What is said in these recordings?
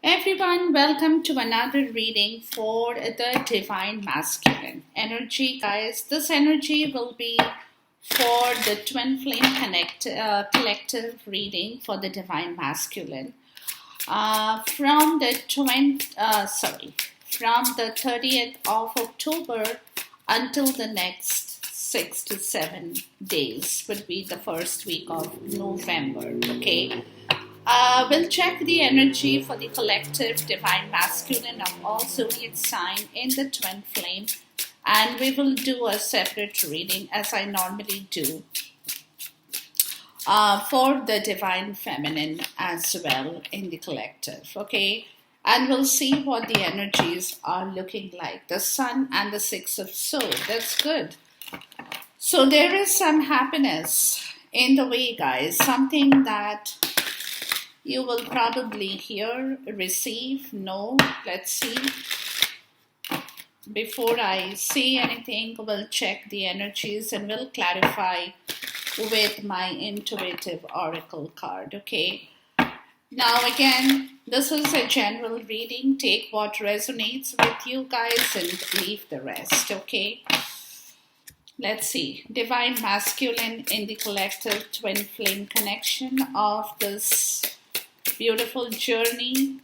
Everyone, welcome to another reading for the Divine Masculine energy, guys. This energy will be for the Twin Flame collective reading for the Divine Masculine. From the 30th of October until the next 6 to 7 days would be the first week of November. Okay. We'll check the energy for the collective divine masculine of all zodiac sign in the twin flame, and we will do a separate reading as I normally do for the divine feminine as well in the collective. Okay, and we'll see what the energies are looking like. The sun and the six of swords. That's good. So there is some happiness in the way, guys. Something that you will probably hear, receive, know. Let's see. Before I say anything, we'll check the energies and we'll clarify with my intuitive oracle card. Okay. Now again, this is a general reading. Take what resonates with you guys and leave the rest. Okay. Let's see. Divine masculine in the collective twin flame connection of this beautiful journey.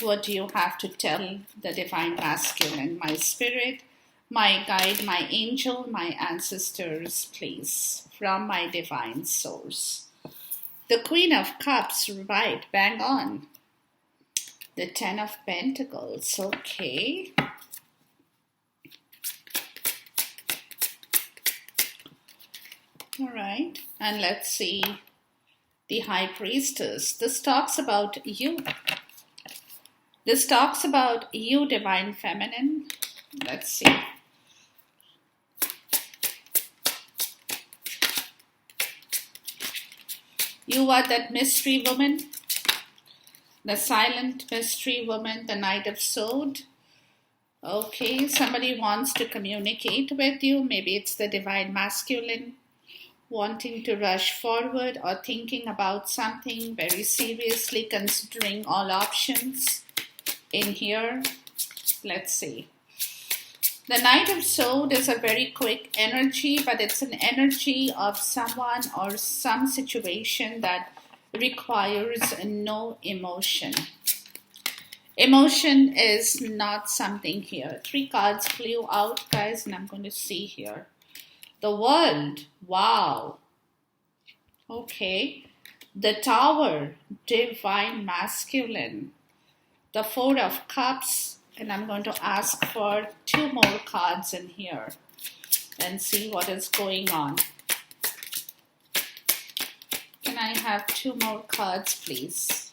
What do you have to tell the divine masculine? My spirit, my guide, my angel, my ancestors, please, from my divine source. The Queen of Cups, right, bang on. The Ten of Pentacles, okay. All right, and let's see. The High Priestess. This talks about you. This talks about you, Divine Feminine. Let's see. You are that mystery woman. The silent mystery woman, the Knight of Swords. Okay, somebody wants to communicate with you. Maybe it's the Divine Masculine, wanting to rush forward or thinking about something very seriously, considering all options in here. Let's see. The Knight of Swords is a very quick energy, but it's an energy of someone or some situation that requires no emotion. Emotion is not something here. 3 cards flew out, guys, and I'm going to see here. The World, wow. Okay. The Tower, Divine Masculine. The Four of Cups, and I'm going to ask for 2 more cards in here and see what is going on. Can I have 2 more cards, please?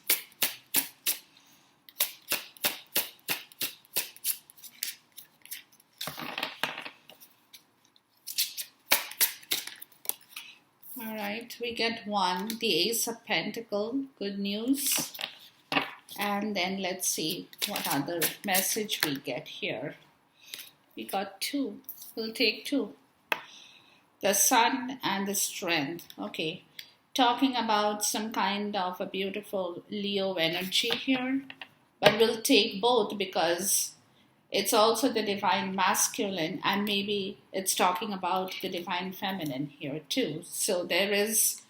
All right, we get 1, the Ace of Pentacles, good news. And then let's see what other message we get here. We got 2, we'll take 2. The Sun and the Strength, okay. Talking about some kind of a beautiful Leo energy here. But we'll take both because it's also the divine masculine, and maybe it's talking about the divine feminine here too. So there is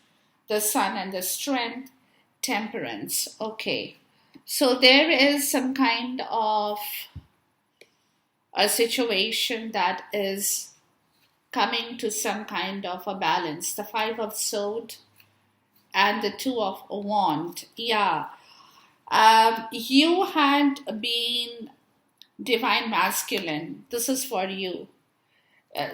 the Sun and the Strength, Temperance. Okay, so there is some kind of a situation that is coming to some kind of a balance. The 5 of Swords and the 2 of Wands. Yeah, you had been divine masculine. This is for you.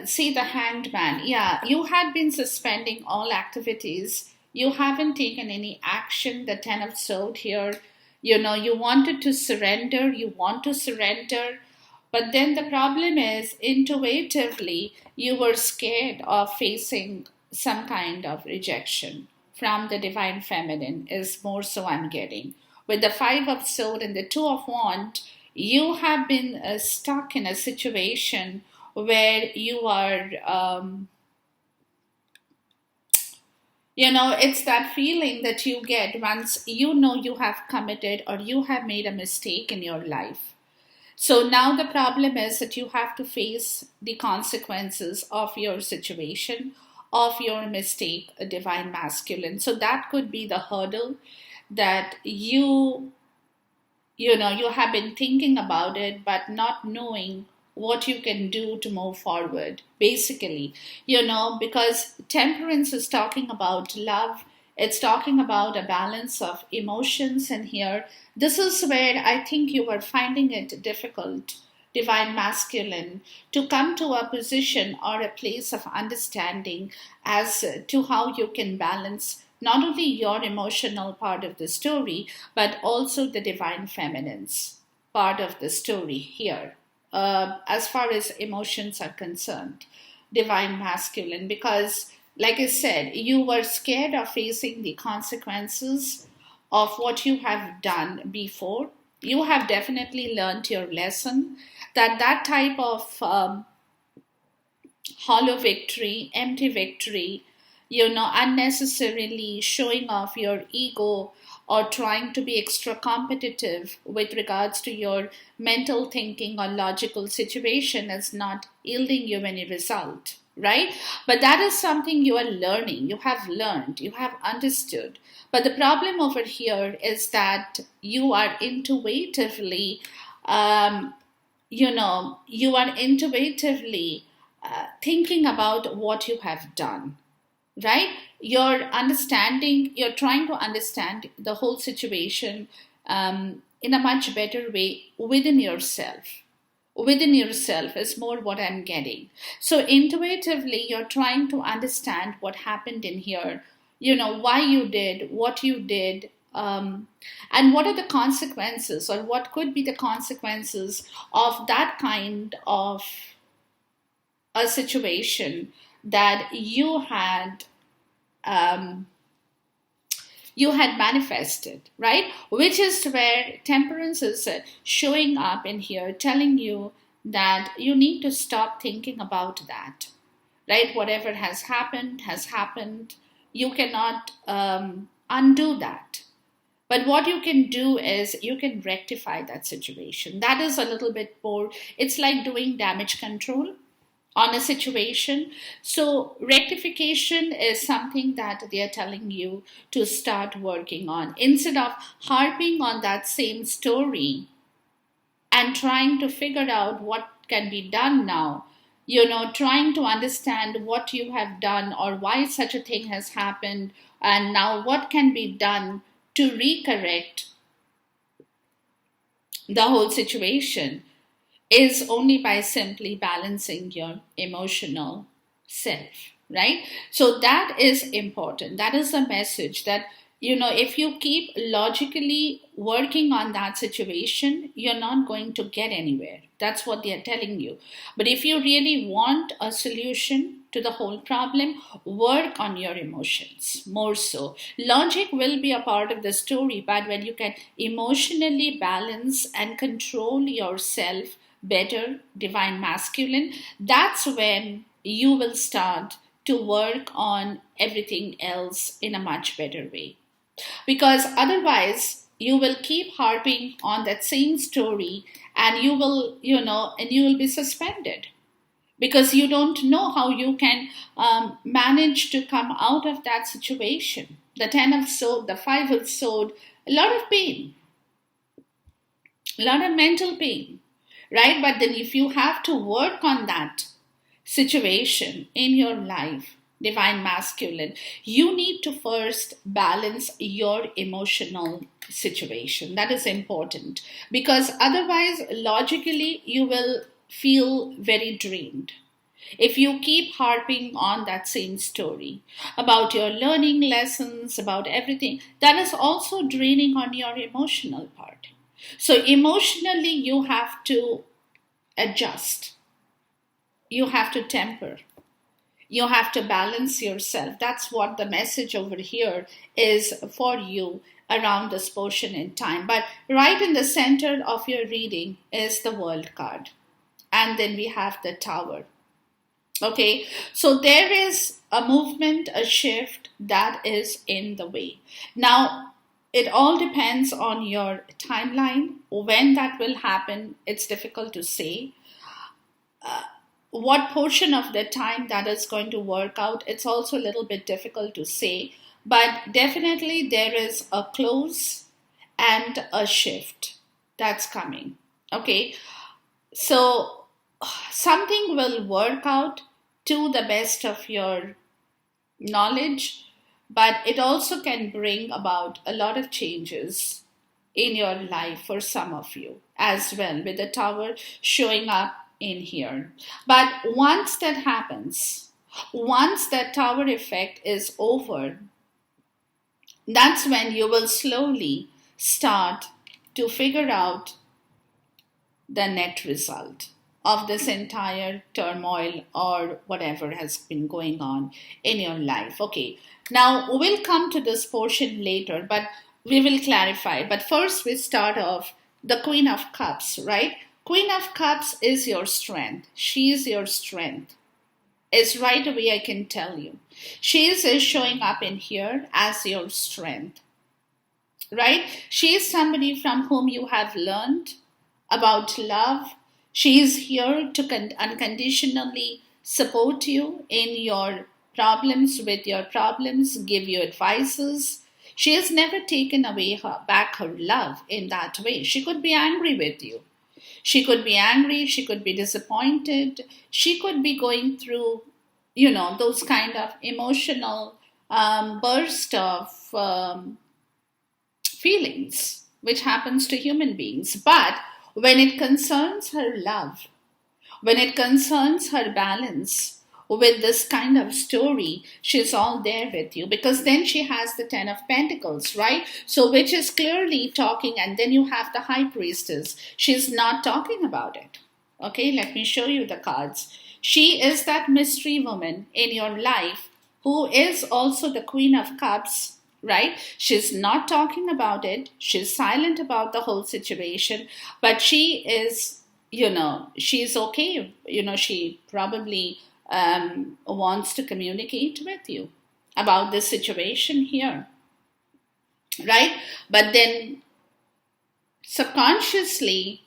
See the Hanged Man. Yeah, you had been suspending all activities. You haven't taken any action. The 10 of Swords here. You know, you wanted to surrender. You want to surrender. But then the problem is, intuitively, you were scared of facing some kind of rejection from the divine feminine, is more so I'm getting. With the 5 of Swords and the 2 of Wands, you have been stuck in a situation where you are It's that feeling that you get once you know you have committed or you have made a mistake in your life. So now the problem is that you have to face the consequences of your situation, of your mistake, a divine masculine. So that could be the hurdle that you have been thinking about it but not knowing what you can do to move forward, basically. Because temperance is talking about love, it's talking about a balance of emotions, and here this is where I think you are finding it difficult, divine masculine, to come to a position or a place of understanding as to how you can balance not only your emotional part of the story, but also the divine feminine's part of the story here, as far as emotions are concerned, divine masculine. Because, like I said, you were scared of facing the consequences of what you have done before. You have definitely learned your lesson that that type of hollow victory, empty victory, unnecessarily showing off your ego or trying to be extra competitive with regards to your mental thinking or logical situation is not yielding you any result, right? But that is something you are learning, you have learned, you have understood. But the problem over here is that you are intuitively, um, you are intuitively thinking about what you have done, right? You're trying to understand the whole situation in a much better way within yourself. Within yourself is more what I'm getting. So intuitively, you're trying to understand what happened in here, why you did what you did, and what are the consequences, or what could be the consequences of that kind of a situation that um, you had manifested, right? Which is where temperance is showing up in here, telling you that you need to stop thinking about that, right? Whatever has happened has happened. You cannot undo that. But what you can do is you can rectify that situation. That is a little bit more, it's like doing damage control on a situation. So, rectification is something that they are telling you to start working on instead of harping on that same story and trying to figure out what can be done now. Trying to understand what you have done or why such a thing has happened, and now what can be done to recorrect the whole situation is only by simply balancing your emotional self, right? So that is important. That is the message that, if you keep logically working on that situation, you're not going to get anywhere. That's what they are telling you. But if you really want a solution to the whole problem, work on your emotions more so. Logic will be a part of the story, but when you can emotionally balance and control yourself better, divine masculine, that's when you will start to work on everything else in a much better way. Because otherwise, you will keep harping on that same story, and you will be suspended because you don't know how you can manage to come out of that situation. The 10 of sword, the 5 of sword, a lot of pain, a lot of mental pain, right? But then if you have to work on that situation in your life, divine masculine, you need to first balance your emotional situation. That is important, because otherwise, logically, you will feel very drained if you keep harping on that same story about your learning lessons, about everything. That is also draining on your emotional part. So emotionally, you have to adjust, you have to temper, you have to balance yourself. That's what the message over here is for you around this portion in time. But right in the center of your reading is the World card, and then we have the Tower. Okay, so there is a movement, a shift that is in the way. Now, it all depends on your timeline. When that will happen, it's difficult to say. What portion of the time that is going to work out, it's also a little bit difficult to say. But definitely, there is a close and a shift that's coming. Okay, so something will work out to the best of your knowledge, but it also can bring about a lot of changes in your life for some of you as well, with the tower showing up in here. But once that happens, once that tower effect is over, that's when you will slowly start to figure out the net result of this entire turmoil or whatever has been going on in your life. Okay, now we'll come to this portion later, but we will clarify. But first, we start off the Queen of Cups, right? Queen of Cups is your strength. She is your strength. Is right away, I can tell you. She is showing up in here as your strength, right? She is somebody from whom you have learned about love. She is here to unconditionally support you in your problems, with your problems, give you advices. She has never taken away back her love in that way. She could be angry with you. She could be angry. She could be disappointed. She could be going through, those kind of emotional burst of feelings, which happens to human beings. But when it concerns her love, when it concerns her balance with this kind of story, she's all there with you, because then she has the 10 of Pentacles, right? So which is clearly talking, and then you have the High Priestess. She's not talking about it. Okay, let me show you the cards. She is that mystery woman in your life who is also the Queen of Cups, right? She's not talking about it. She's silent about the whole situation, but she is, she's okay. She probably wants to communicate with you about this situation here, right? But then subconsciously,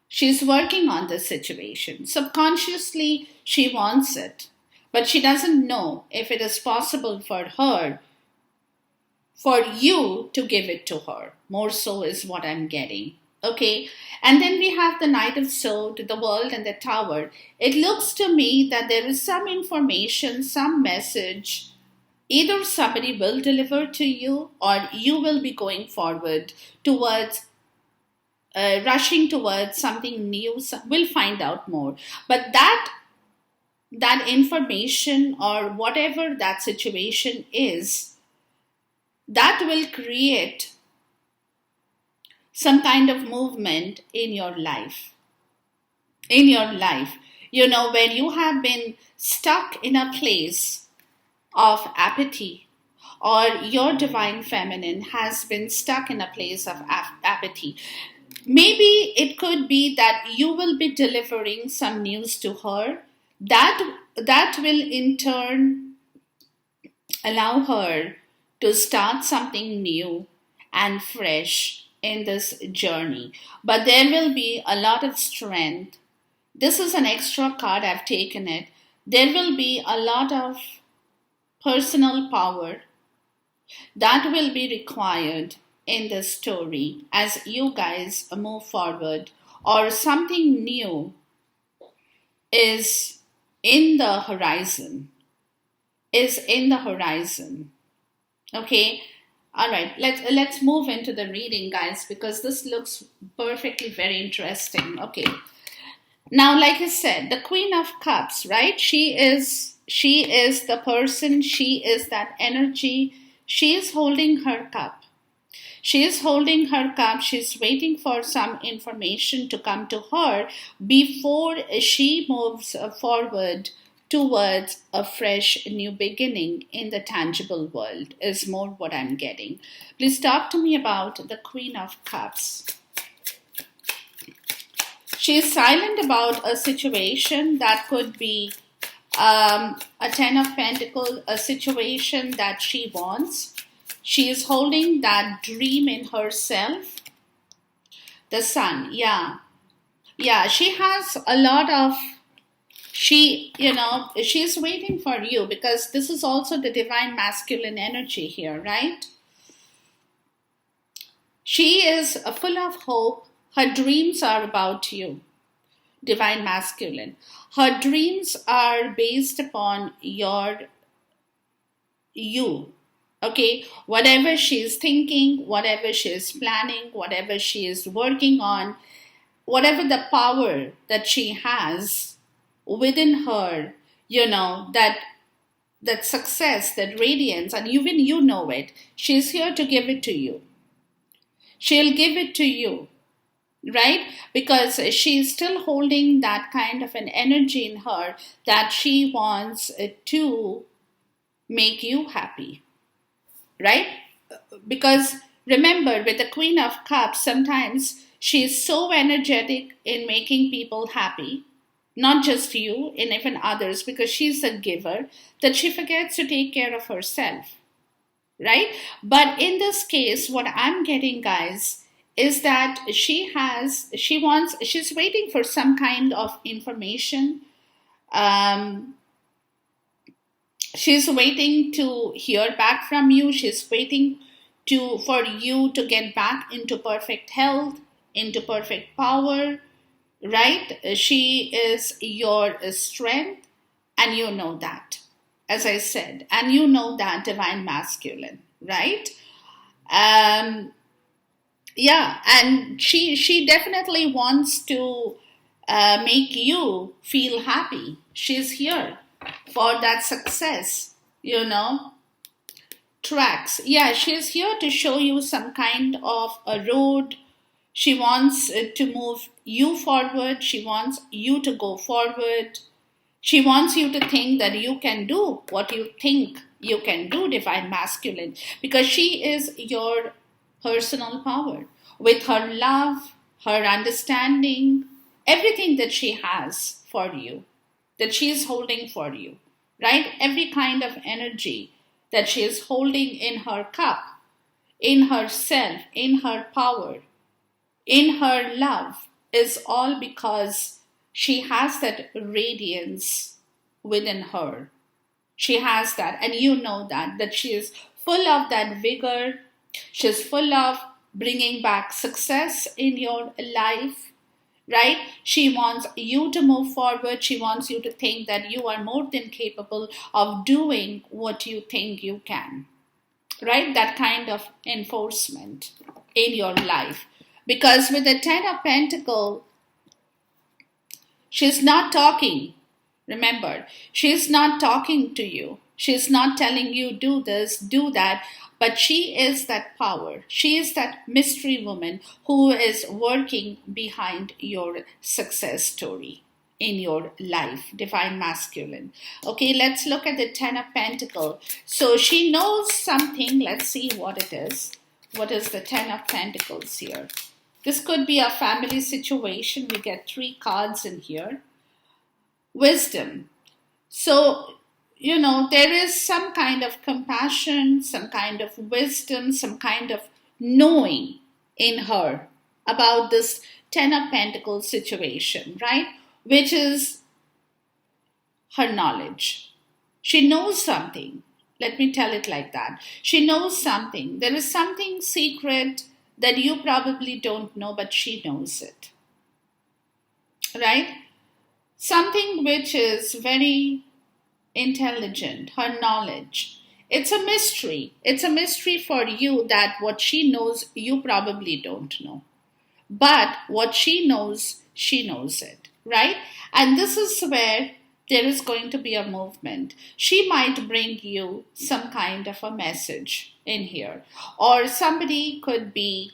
she's working on this situation. Subconsciously, she wants it, but she doesn't know if it is possible for her, for you to give it to her. More so is what I'm getting. Okay, and then we have the Knight of Swords, the World, and the Tower. It looks to me that there is some information, some message. Either somebody will deliver to you, or you will be going forward towards rushing towards something new. We'll find out more. But that information, or whatever that situation is, that will create some kind of movement in your life. In your life, when you have been stuck in a place of apathy, or your divine feminine has been stuck in a place of apathy. Maybe it could be that you will be delivering some news to her that will in turn allow her to start something new and fresh in this journey. But there will be a lot of strength. This is an extra card, I've taken it. There will be a lot of personal power that will be required in this story as you guys move forward, or something new is in the horizon. Okay, all right, let's move into the reading, guys, because this looks perfectly very interesting. Okay, now, like I said, the Queen of Cups, right? She is the person. She is that energy. She is holding her cup. She is holding her cup. She's waiting for some information to come to her before she moves forward towards a fresh new beginning in the tangible world, is more what I'm getting. Please talk to me about the Queen of Cups. She is silent about a situation that could be a Ten of Pentacles, a situation that she wants. She is holding that dream in herself. The Sun, yeah. Yeah, she has a lot of, she's waiting for you, because this is also the divine masculine energy here, right? She is full of hope. Her dreams are about you, divine masculine. Her dreams are based upon you. Okay, whatever she is thinking, whatever she is planning, whatever she is working on, whatever the power that she has within her, that success, that radiance, and even you know it, she's here to give it to you. She'll give it to you, right? Because she's still holding that kind of an energy in her that she wants to make you happy, right? Because remember, with the Queen of Cups, sometimes she is so energetic in making people happy, not just you, and even others, because she's a giver, that she forgets to take care of herself, right? But in this case, what I'm getting, guys, is that she's waiting for some kind of information. She's waiting to hear back from you. She's waiting for you to get back into perfect health, into perfect power, right? She is your strength, and you know that, as I said, and you know that, divine masculine, right? Yeah, and she definitely wants to make you feel happy. She's here for that success, tracks. Yeah, she's here to show you some kind of a road. She wants to move you forward. She wants you to go forward. She wants you to think that you can do what you think you can do, divine masculine, because she is your personal power. With her love, her understanding, everything that she has for you, that she is holding for you, right? Every kind of energy that she is holding in her cup, in herself, in her power, in her love, is all because she has that radiance within her. She has that, and you know that she is full of that vigor. She's full of bringing back success in your life, right? She wants you to move forward. She wants you to think that you are more than capable of doing what you think you can, right? That kind of enforcement in your life. Because with the Ten of Pentacles, she's not talking. Remember, she's not talking to you. She's not telling you, do this, do that. But she is that power. She is that mystery woman who is working behind your success story in your life, divine masculine. Okay, let's look at the Ten of Pentacles. So she knows something. Let's see what it is. What is the Ten of Pentacles here? This could be a family situation. We get 3 cards in here. Wisdom. So, there is some kind of compassion, some kind of wisdom, some kind of knowing in her about this Ten of Pentacles situation, right? Which is her knowledge. She knows something. Let me tell it like that. She knows something. There is something secret that you probably don't know, but she knows it, right? Something which is very intelligent, her knowledge. It's a mystery. It's a mystery for you that what she knows, you probably don't know. But what she knows it, right? And this is where there is going to be a movement. She might bring you some kind of a message in here. Or somebody could be,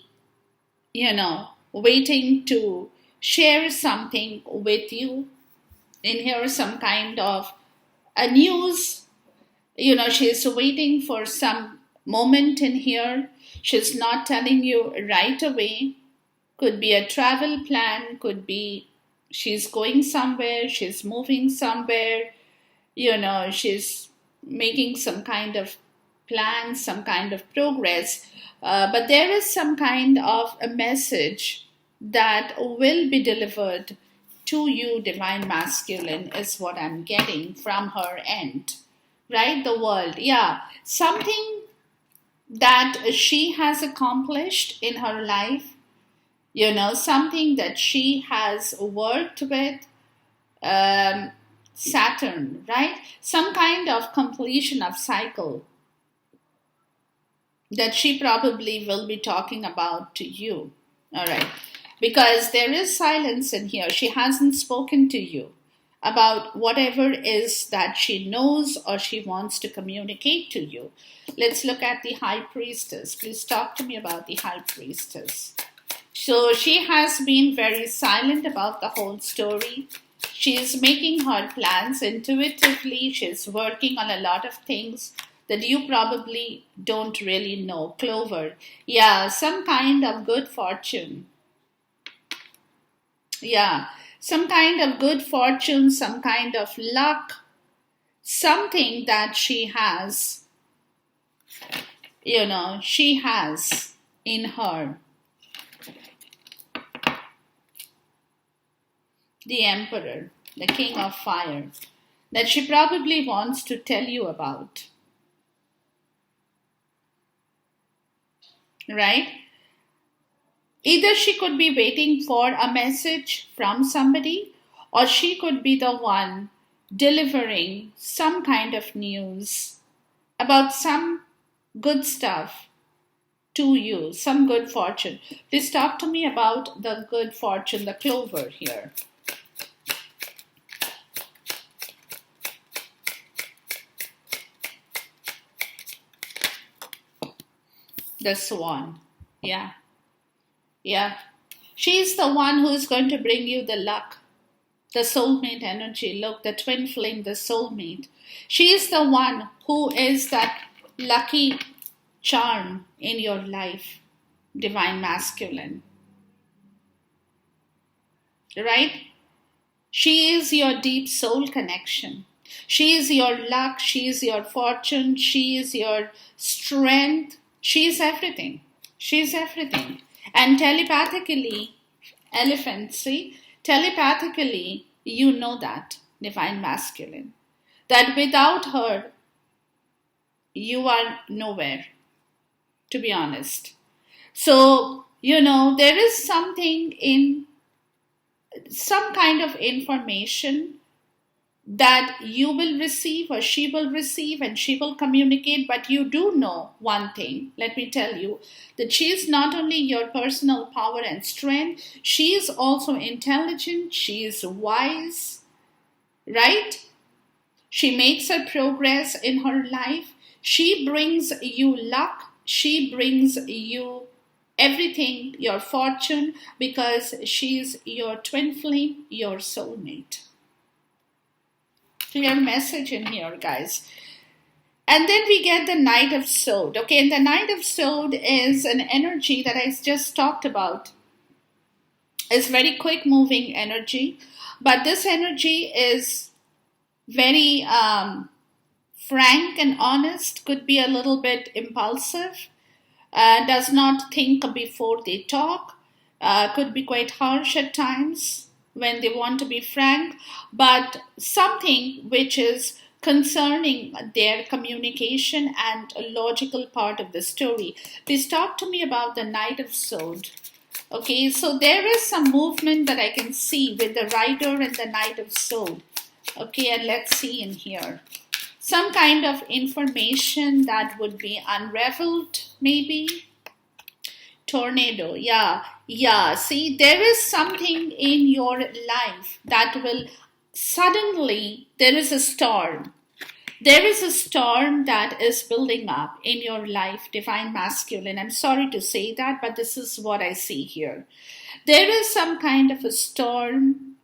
waiting to share something with you in here, some kind of a news. She's waiting for some moment in here. She's not telling you right away. Could be a travel plan, could be she's going somewhere, she's moving somewhere, she's making some kind of plan, some kind of progress, but there is some kind of a message that will be delivered to you, divine masculine, is what I'm getting from her end. Right? The world. Yeah. Something that she has accomplished in her life, something that she has worked with, um, Saturn, right? Some kind of completion of cycle that she probably will be talking about to you. All right. Because there is silence in here. She hasn't spoken to you about whatever is that she knows or she wants to communicate to you. Let's look at the High Priestess. Please talk to me about the High Priestess. So she has been very silent about the whole story. She is making her plans intuitively. She's working on a lot of things that you probably don't really know. Clover. Yeah, some kind of good fortune. Yeah, some kind of good fortune, some kind of luck, something that she has, she has in her. The Emperor, the King of Fire, that she probably wants to tell you about. Right? Either she could be waiting for a message from somebody, or she could be the one delivering some kind of news about some good stuff to you, some good fortune. Please talk to me about the good fortune, the Clover here. The Swan. Yeah. Yeah. She's the one who is going to bring you the luck, the soulmate energy. Look, the twin flame, the soulmate. She is the one who is that lucky charm in your life, divine masculine. Right? She is your deep soul connection. She is your luck. She is your fortune. She is your strength. She is everything. She is everything. And telepathically, elephant, see? Telepathically, you know that, divine masculine. That without her, you are nowhere, to be honest. So, there is something in some kind of information that you will receive or she will receive and she will communicate. But you do know one thing, let me tell you, that she is not only your personal power and strength, she is also intelligent, she is wise, right? She makes her progress in her life. She brings you luck, she brings you everything, your fortune, because she's your twin flame, your soulmate. Clear message in here, guys. And then we get the Knight of Sword. Okay, and the Knight of Sword is an energy that I just talked about. It's very quick moving energy, but this energy is very frank and honest, could be a little bit impulsive, does not think before they talk, could be quite harsh at times when they want to be frank, but something which is concerning their communication and a logical part of the story. Please talk to me about the Knight of Sword. Okay, so there is some movement that I can see with the Rider and the Knight of Sword. Okay, and let's see in here. Some kind of information that would be unraveled, maybe. Tornado, yeah. See, there is something in your life that will suddenly, there is a storm. There is a storm that is building up in your life, divine masculine. I'm sorry to say that, but this is what I see here. There is some kind of a storm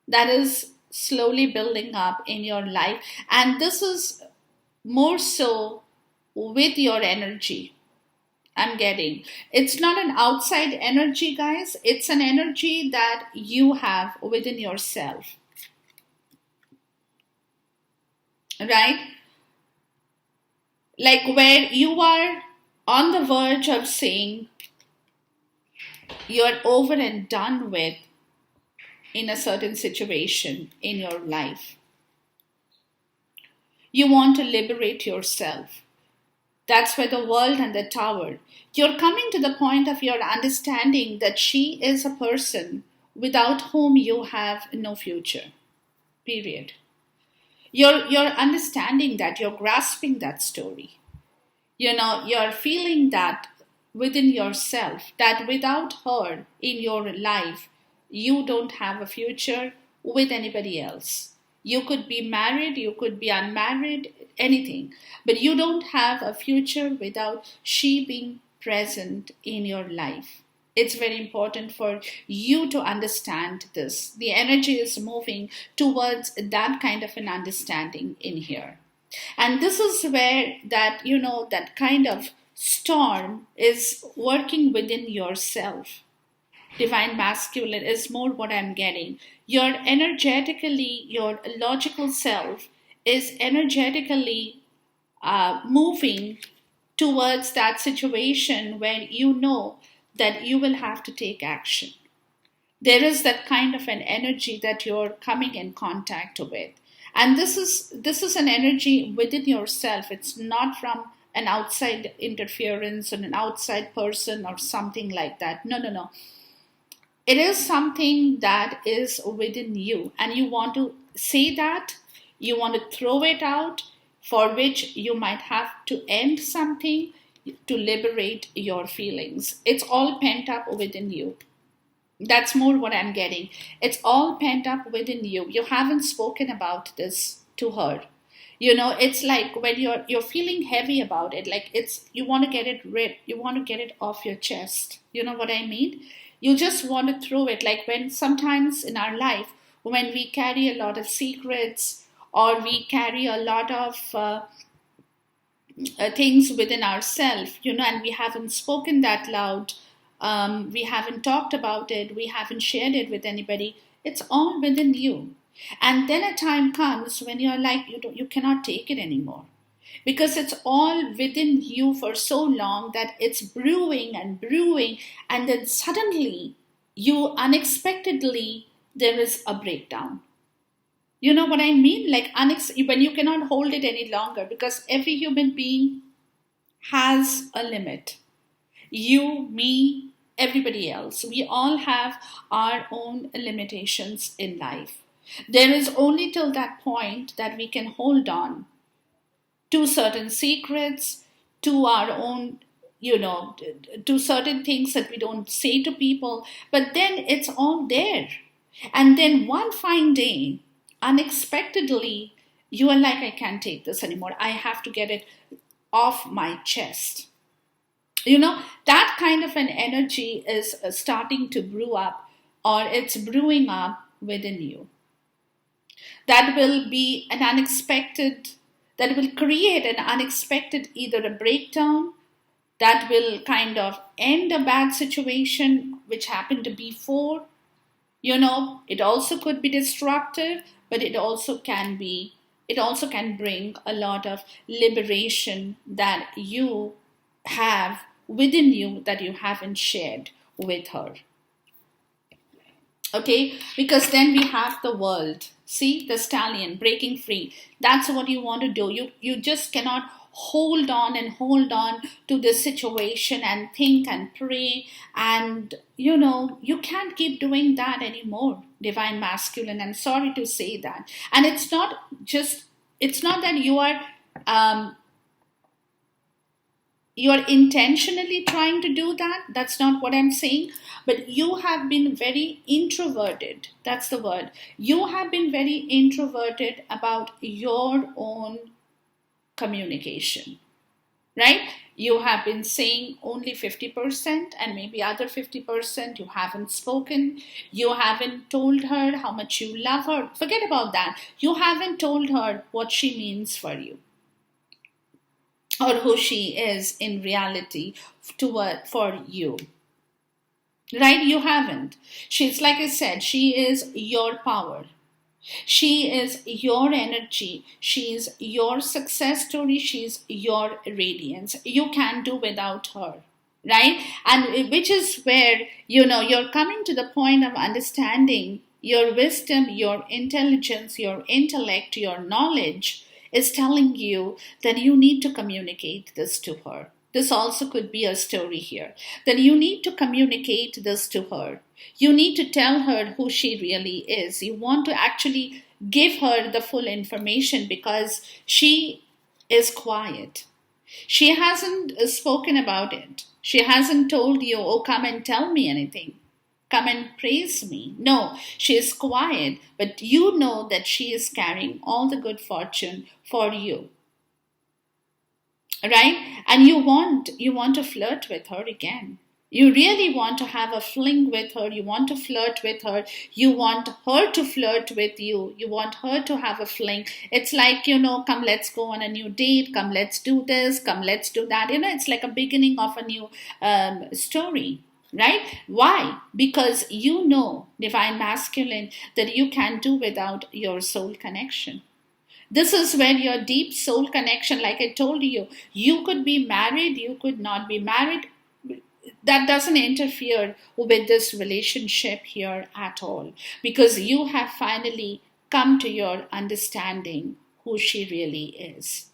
that is slowly building up in your life, and this is more so with your energy. I'm getting. It's not an outside energy, guys. It's an energy that you have within yourself. right? Like where you are on the verge of saying you're over and done with in a certain situation in your life. You want to liberate yourself. That's where the world and the tower. You're coming to the point of your understanding that she is a person without whom you have no future. Period. You're understanding that, you're grasping that story. You're feeling that within yourself, that without her in your life, you don't have a future with anybody else. You could be married, you could be unmarried, anything, but you don't have a future without she being present in your life. It's very important for you to understand this. The energy is moving towards that kind of an understanding in here. And this is where that kind of storm is working within yourself. Divine masculine is more what I'm getting. Your logical self is energetically moving towards that situation where you know that you will have to take action. There is that kind of an energy that you're coming in contact with, and this is an energy within yourself. It's not from an outside interference and an outside person or something like that. No, no, no. It is something that is within you, and you want to say that, you want to throw it out, for which you might have to end something to liberate your feelings. It's all pent up within you. That's more what I'm getting. It's all pent up within you. You haven't spoken about this to her. It's like when you're feeling heavy about it, like you want to get it ripped, you want to get it off your chest. You know what I mean? You just want to throw it, like when sometimes in our life, when we carry a lot of secrets, or we carry a lot of things within ourselves, and we haven't spoken that loud, we haven't talked about it, we haven't shared it with anybody. It's all within you. And then a time comes when you're like, you cannot take it anymore. Because it's all within you for so long that it's brewing and brewing, and then suddenly, you unexpectedly, there is a breakdown. You know what I mean? Like when you cannot hold it any longer, because every human being has a limit. You, me, everybody else. We all have our own limitations in life. There is only till that point that we can hold on to certain secrets, to our own, to certain things that we don't say to people, but then it's all there. And then one fine day, unexpectedly, you are like, I can't take this anymore. I have to get it off my chest. That kind of an energy is starting to brew up, or it's brewing up within you. That will be an unexpected, that will create an unexpected, either a breakdown, that will kind of end a bad situation which happened before. It also could be destructive, but it also can bring a lot of liberation that you have within you that you haven't shared with her. Okay, because then we have the world. See, the stallion breaking free. That's what you want to do. You just cannot hold on to this situation and think and pray, and you can't keep doing that anymore, divine masculine. I'm sorry to say that. And it's not that you're intentionally trying to do that. That's not what I'm saying. But you have been very introverted. That's the word. You have been very introverted about your own communication, right? You have been saying only 50%, and maybe other 50% you haven't spoken. You haven't told her how much you love her. Forget about that. You haven't told her what she means for you, or who she is in reality for you. Right? You haven't. She's, like I said, she is your power. She is your energy. She is your success story. She is your radiance. You can't do without her, right? And which is where, you're coming to the point of understanding your wisdom, your intelligence, your intellect, your knowledge is telling you that you need to communicate this to her. This also could be a story here. That you need to communicate this to her. You need to tell her who she really is. You want to actually give her the full information because she is quiet. She hasn't spoken about it. She hasn't told you, oh, come and tell me anything. Come and praise me. No, she is quiet, but you know that she is carrying all the good fortune for you. Right? And you want to flirt with her again. You really want to have a fling with her. You want to flirt with her. You want her to flirt with you. You want her to have a fling. It's like, come, let's go on a new date. Come, let's do this. Come, let's do that. It's like a beginning of a new story. Right? Why? Because divine masculine, that you can do without your soul connection. This is where your deep soul connection, like I told you, you could be married, you could not be married. That doesn't interfere with this relationship here at all, because you have finally come to your understanding who she really is.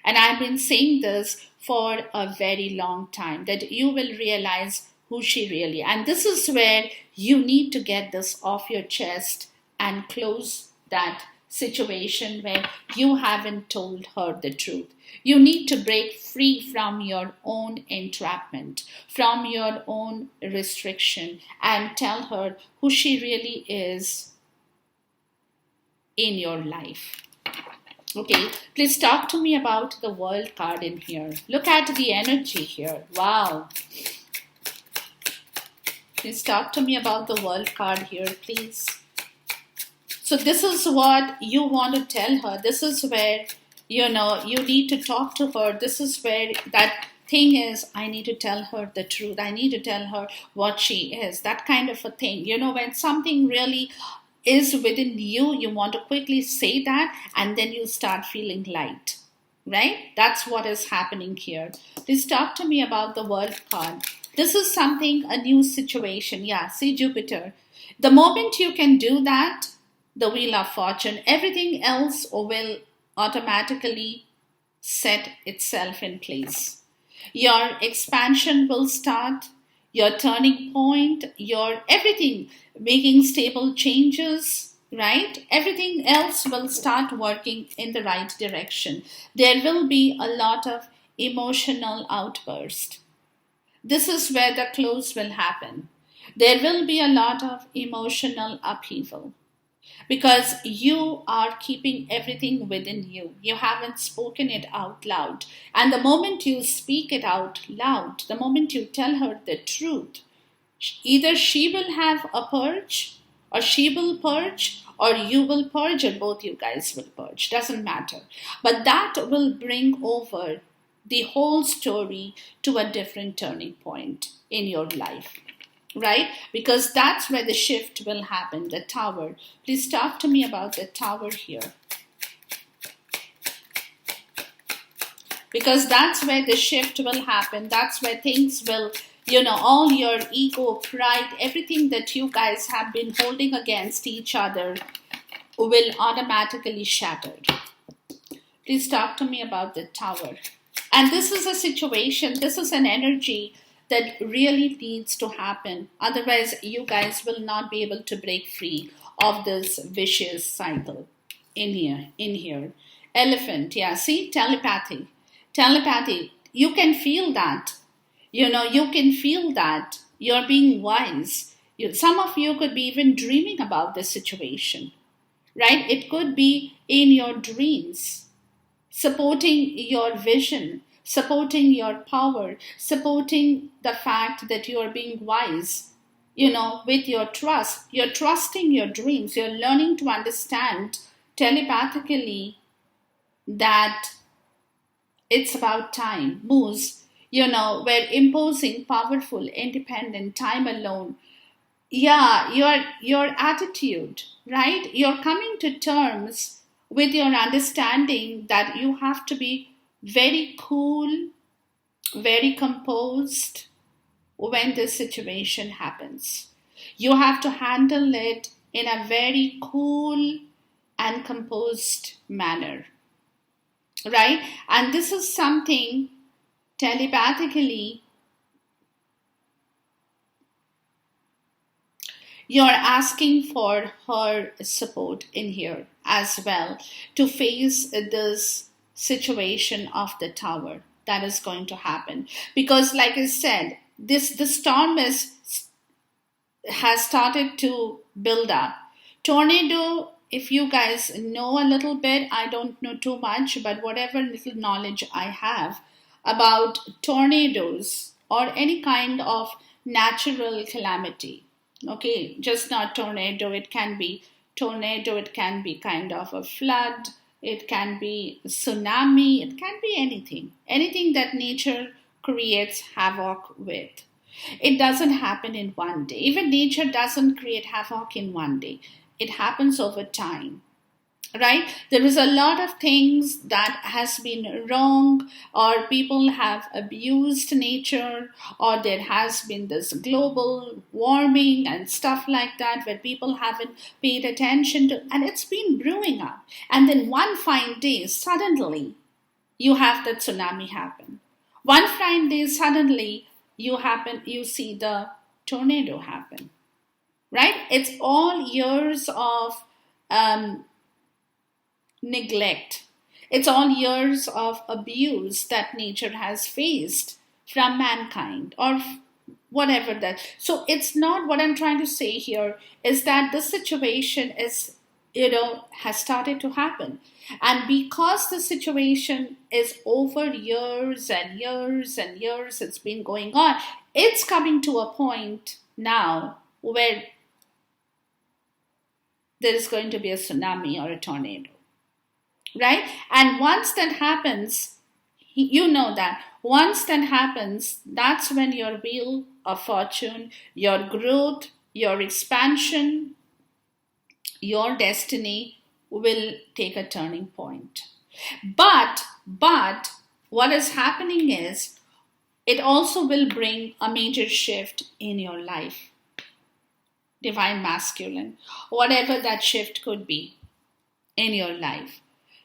And I've been saying this for a very long time, that you will realize who she really, and this is where you need to get this off your chest and close that situation where you haven't told her the truth. You need to break free from your own entrapment, from your own restriction, and tell her who she really is in your life. Okay, please talk to me about the World card in here. Look at the energy here. Wow. Please talk to me about the World card here, please. So this is what you want to tell her. This is where, you need to talk to her. This is where that thing is, I need to tell her the truth. I need to tell her what she is. That kind of a thing. When something really is within you, you want to quickly say that, and then you start feeling light. Right? That's what is happening here. Please talk to me about the World card. This is something, a new situation. Yeah, see Jupiter. The moment you can do that, the Wheel of Fortune, everything else will automatically set itself in place. Your expansion will start, your turning point, your everything, making stable changes, right? Everything else will start working in the right direction. There will be a lot of emotional outburst. This is where the close will happen. There will be a lot of emotional upheaval, because you are keeping everything within you. You haven't spoken it out loud. And the moment you speak it out loud, the moment you tell her the truth, either she will have a purge, or she will purge, or you will purge, or both you guys will purge. Doesn't matter. But that will bring over the whole story to a different turning point in your life. Right? Because that's where the shift will happen, the Tower. Please talk to me about the Tower here. Because that's where the shift will happen. That's where things will, all your ego, pride, everything that you guys have been holding against each other will automatically shatter. Please talk to me about the Tower. And this is a situation, this is an energy that really needs to happen. Otherwise, you guys will not be able to break free of this vicious cycle in here. Elephant, yeah, see, telepathy. You can feel that. You can feel that. You're being wise. Some of you could be even dreaming about this situation, right? It could be in your dreams, supporting your vision, supporting your power, supporting the fact that you are being wise, with your trust. You're trusting your dreams. You're learning to understand telepathically that it's about time. Moose, we're imposing powerful, independent, time alone, yeah, your attitude, right? You're coming to terms with your understanding that you have to be very cool, very composed when this situation happens. You have to handle it in a very cool and composed manner, right? And this is something telepathically you're asking for her support in here as well to face this situation of the tower that is going to happen. Because, like I said, this the storm has started to build up. Tornado, if you guys know a little bit, I don't know too much, but whatever little knowledge I have about tornadoes or any kind of natural calamity, okay, just not tornado, it can be tornado, it can be kind of a flood, it can be tsunami, it can be anything that nature creates havoc with. It doesn't happen in one day. Even nature doesn't create havoc in one day. It happens over time, right? There is a lot of things that has been wrong, or people have abused nature, or there has been this global warming and stuff like that where people haven't paid attention to, and it's been brewing up. And then one fine day, suddenly, you have the tsunami happen. One fine day, suddenly, you see the tornado happen, right? It's all years of um, neglect. It's all years of abuse that nature has faced from mankind, or whatever that. So it's not, what I'm trying to say here is that the situation is, has started to happen. And because the situation is over years and years and years, it's been going on, it's coming to a point now where there is going to be a tsunami or a tornado, right? And once that happens, you know that once that happens, that's when your wheel of fortune, your growth, your expansion, your destiny will take a turning point. But what is happening is it also will bring a major shift in your life. Divine masculine, whatever that shift could be in your life.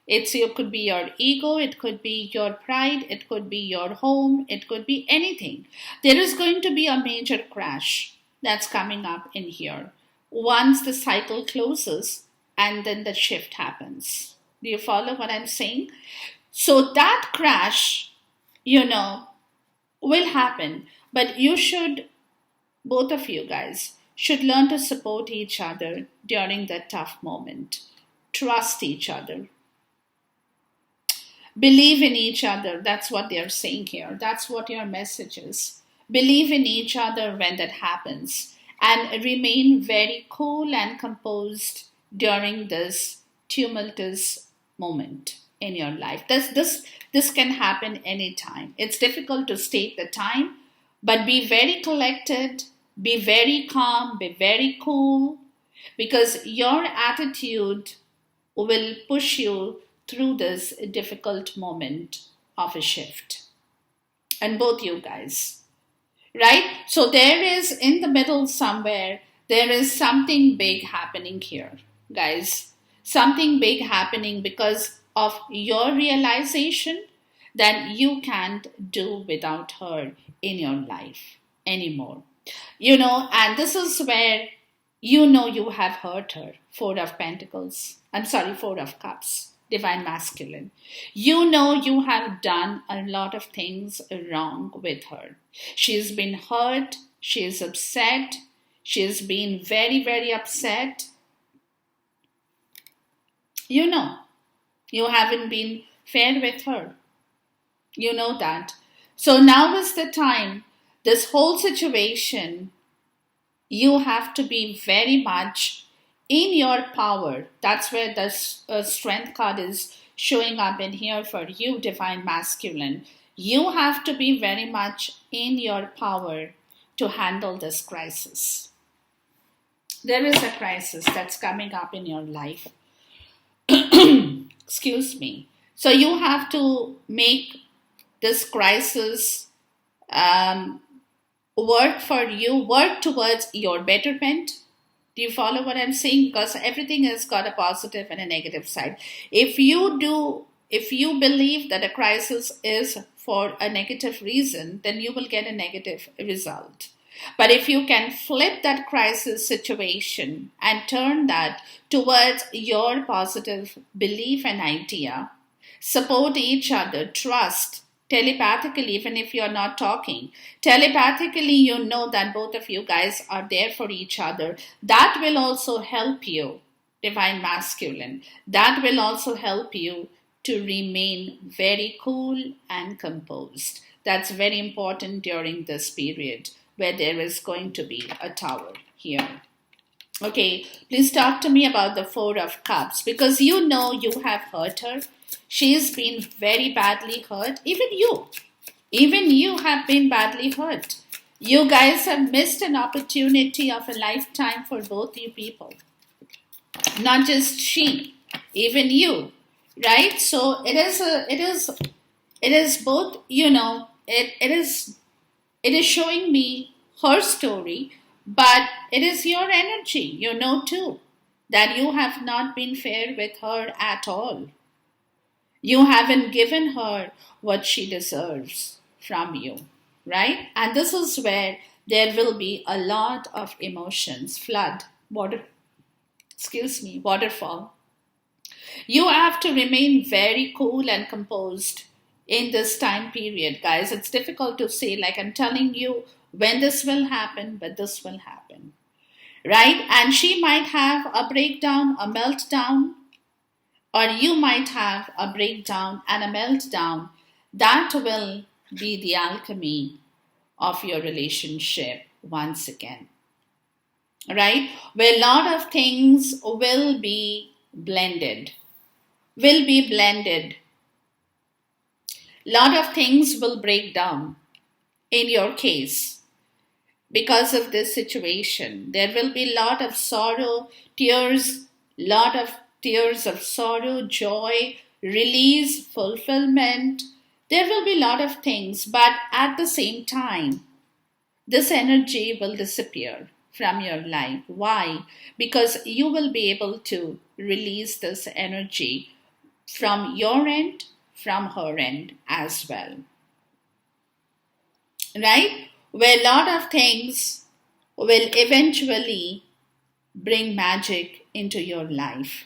It could be your ego, it could be your pride, it could be your home, it could be anything. There is going to be a major crash that's coming up in here once the cycle closes and then the shift happens. Do you follow what I'm saying? So that crash, will happen, but you should, both of you guys, should learn to support each other during that tough moment. Trust each other. Believe in each other. That's what they're saying here. That's what your message is. Believe in each other when that happens. And remain very cool and composed during this tumultuous moment in your life. This can happen anytime. It's difficult to state the time, but be very collected, be very calm, be very cool, because your attitude will push you through this difficult moment of a shift. And both you guys, right? So there is, in the middle somewhere, there is something big happening here, guys. Something big happening because of your realization that you can't do without her in your life anymore. And this is where you have hurt her. Four of Pentacles. I'm sorry, Four of Cups. Divine masculine. You have done a lot of things wrong with her. She's been hurt. She is upset. She's been very, very upset. You haven't been fair with her. You know that. So now is the time. This whole situation, you have to be very much in your power. That's where the strength card is showing up in here for you, divine masculine. You have to be very much in your power to handle this crisis. There is a crisis that's coming up in your life. Excuse me. So you have to make this crisis um, work for you, work towards your betterment. Do you follow what I'm saying? Because everything has got a positive and a negative side. If you believe that a crisis is for a negative reason, then you will get a negative result. But if you can flip that crisis situation and turn that towards your positive belief and idea, support each other, trust, telepathically, even if you're not talking, telepathically, you know that both of you guys are there for each other. That will also help you, divine masculine. That will also help you to remain very cool and composed. That's very important during this period where there is going to be a tower here. Okay, please talk to me about the Four of Cups, because you know you have hurt her. She's been very badly hurt. Even you have been badly hurt. You guys have missed an opportunity of a lifetime for both you people. Not just she, even you, right? So it is both, it is showing me her story, but it is your energy, too, that you have not been fair with her at all. You haven't given her what she deserves from you, right? And this is where there will be a lot of emotions, waterfall. You have to remain very cool and composed in this time period, guys. It's difficult to say, like I'm telling you, when this will happen, but this will happen, right? And she might have a breakdown, a meltdown, or you might have a breakdown and a meltdown. That will be the alchemy of your relationship once again, right? Where a lot of things will be blended. A lot of things will break down in your case because of this situation. There will be a lot of sorrow, lot of tears of sorrow, joy, release, fulfillment. There will be a lot of things, but at the same time, this energy will disappear from your life. Why? Because you will be able to release this energy from your end, from her end as well. Right? Where a lot of things will eventually bring magic into your life,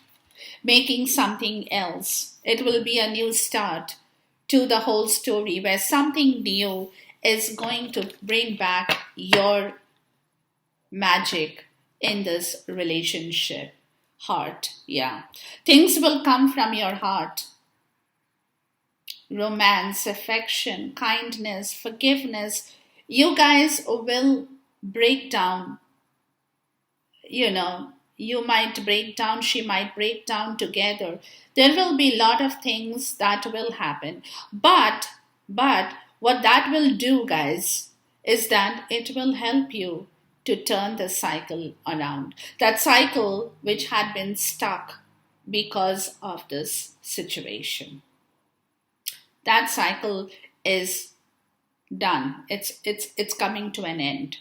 making something else. It will be a new start to the whole story where something new is going to bring back your magic in this relationship. Heart, yeah. Things will come from your heart. Romance, affection, kindness, forgiveness. You guys will break down. You might break down, she might break down together. There will be a lot of things that will happen. But what that will do, guys, is that it will help you to turn the cycle around. That cycle which had been stuck because of this situation. That cycle is done. It's coming to an end.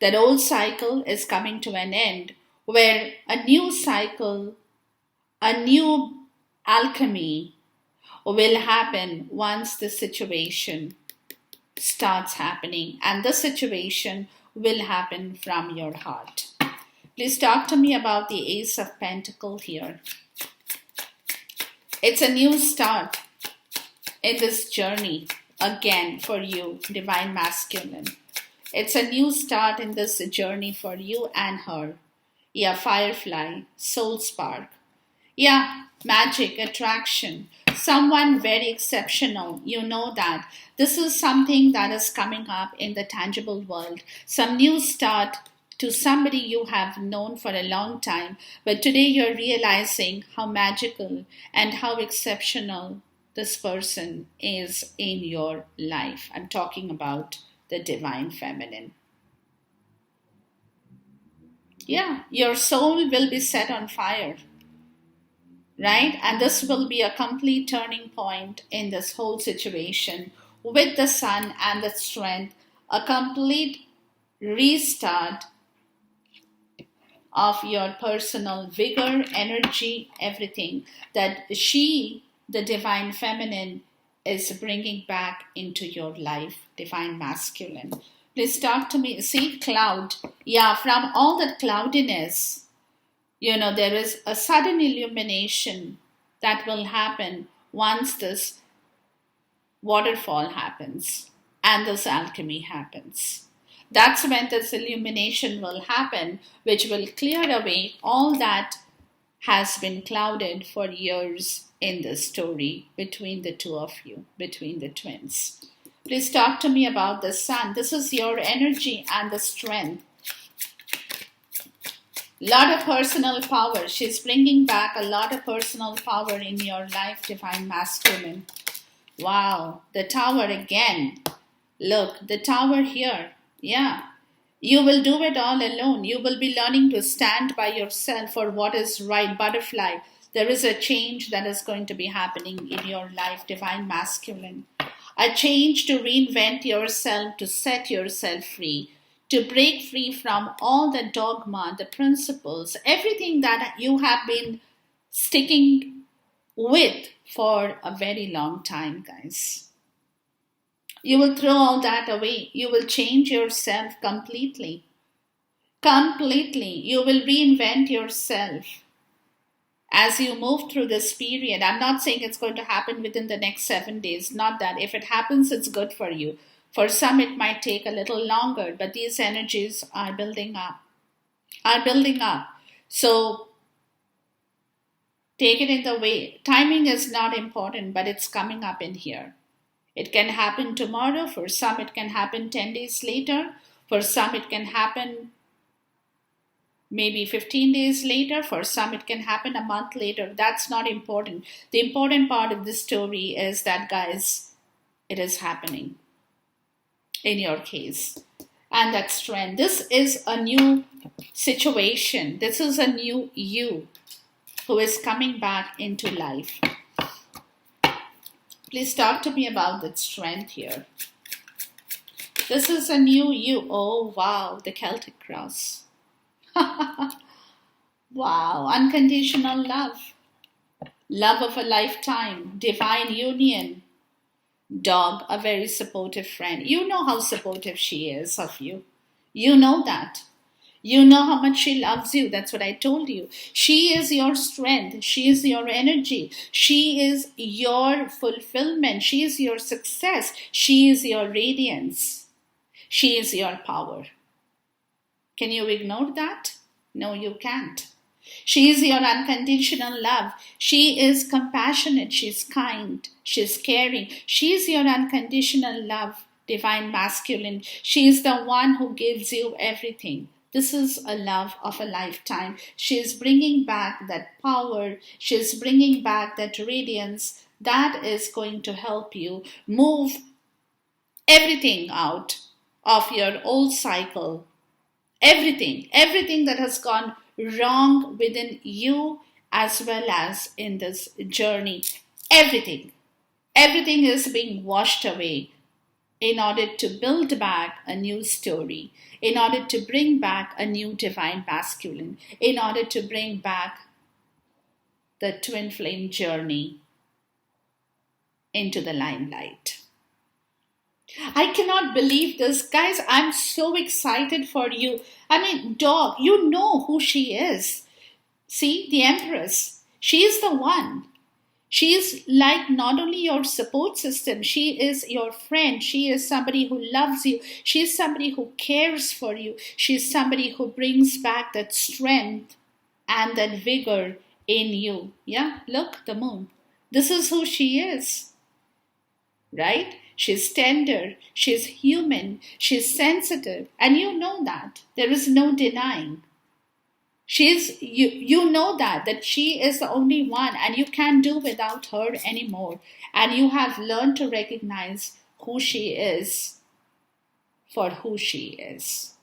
That old cycle is coming to an end where a new cycle, a new alchemy will happen once the situation starts happening, and the situation will happen from your heart. Please talk to me about the Ace of Pentacles here. It's a new start in this journey again for you, divine masculine. It's a new start in this journey for you and her. Yeah, firefly, soul spark. Yeah, magic, attraction. Someone very exceptional. You know that. This is something that is coming up in the tangible world. Some new start to somebody you have known for a long time. But today you're realizing how magical and how exceptional this person is in your life. I'm talking about the divine feminine. Yeah, your soul will be set on fire, right? And this will be a complete turning point in this whole situation with the sun and the strength, a complete restart of your personal vigor, energy, everything that she, the divine feminine, is bringing back into your life, divine masculine. Please talk to me. See, cloud. Yeah, from all that cloudiness, there is a sudden illumination that will happen once this waterfall happens and this alchemy happens. That's when this illumination will happen, which will clear away all that has been clouded for years in the story between the two of you, between the twins. Please talk to me about the sun. This is your energy and the strength. Lot of personal power. She's bringing back a lot of personal power in your life, divine masculine. Wow, the tower again. Look, the tower here. Yeah. You will do it all alone. You will be learning to stand by yourself for what is right. Butterfly. There is a change that is going to be happening in your life, divine masculine. A change to reinvent yourself, to set yourself free, to break free from all the dogma, the principles, everything that you have been sticking with for a very long time, guys. You will throw all that away. You will change yourself completely. Completely. You will reinvent yourself as you move through this period. I'm not saying it's going to happen within the next 7 days. Not that. If it happens, it's good for you. For some, it might take a little longer, but these energies are building up. So take it in the way. Timing is not important, but it's coming up in here. It can happen tomorrow. For some, it can happen 10 days later. For some, it can happen maybe 15 days later. For some, it can happen a month later. That's not important. The important part of this story is that, guys, it is happening in your case. And that strength. This is a new situation. This is a new you who is coming back into life. Please talk to me about that strength here. This is a new you. Oh, wow, the Celtic cross. Wow, unconditional love. Love of a lifetime. Divine union. Dog, a very supportive friend. You know how supportive she is of you. You know that. You know how much she loves you. That's what I told you. She is your strength. She is your energy. She is your fulfillment. She is your success. She is your radiance. She is your power. Can you ignore that? No, you can't. She is your unconditional love. She is compassionate. She's kind. She's caring. She is your unconditional love, divine masculine. She is the one who gives you everything. This is a love of a lifetime. She is bringing back that power. She is bringing back that radiance that is going to help you move everything out of your old cycle. Everything that has gone wrong within you as well as in this journey. Everything is being washed away in order to build back a new story, in order to bring back a new divine masculine, in order to bring back the twin flame journey into the limelight. I cannot believe this. Guys, I'm so excited for you. I mean, dog, you know who she is. See, the Empress. She is the one. She is like not only your support system, she is your friend. She is somebody who loves you. She is somebody who cares for you. She is somebody who brings back that strength and that vigor in you. Yeah, look, the moon. This is who she is. Right? She's tender. She's human. She's sensitive. And you know that. There is no denying. You know that she is the only one and you can't do without her anymore. And you have learned to recognize who she is for who she is.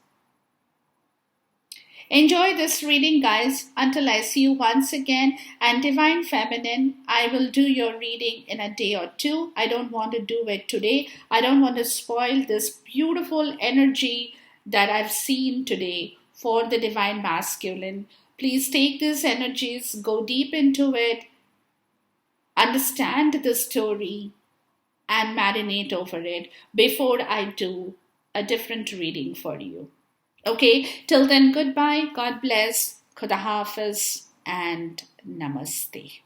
Enjoy this reading, guys, until I see you once again. And Divine Feminine, I will do your reading in a day or two. I don't want to do it today. I don't want to spoil this beautiful energy that I've seen today for the Divine Masculine. Please take these energies, go deep into it, understand the story, and marinate over it before I do a different reading for you. Okay, till then, goodbye, God bless, Khuda Hafiz, and Namaste.